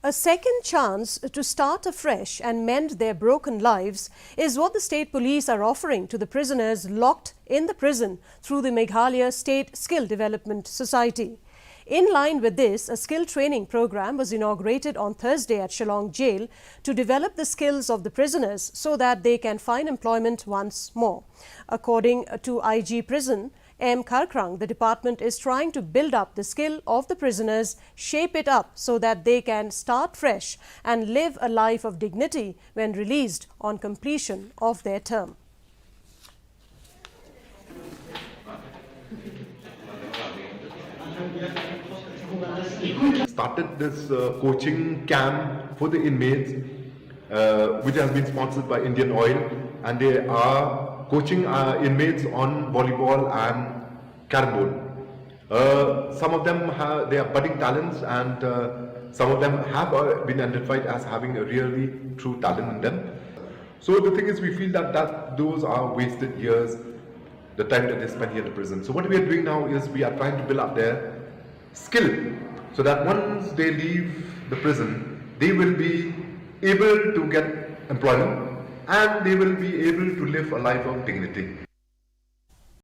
A second chance to start afresh and mend their broken lives is what the state police are offering to the prisoners locked in the prison through the Meghalaya State Skill Development Society. In line with this, a skill training program was inaugurated on Thursday at Shillong Jail to develop the skills of the prisoners so that they can find employment once more. According to IG Prison M. Kharkrang, the department is trying to build up the skill of the prisoners, shape it up so that they can start fresh and live a life of dignity when released on completion of their term. Started this coaching camp for the inmates, which has been sponsored by Indian Oil, and they are coaching inmates on volleyball and carrom board. Some of them they are budding talents, and some of them have been identified as having a really true talent in them. So the thing is, we feel that those are wasted years, the time that they spend here in the prison. So what we are doing now is we are trying to build up their skill so that once they leave the prison, they will be able to get employment and they will be able to live a life of dignity.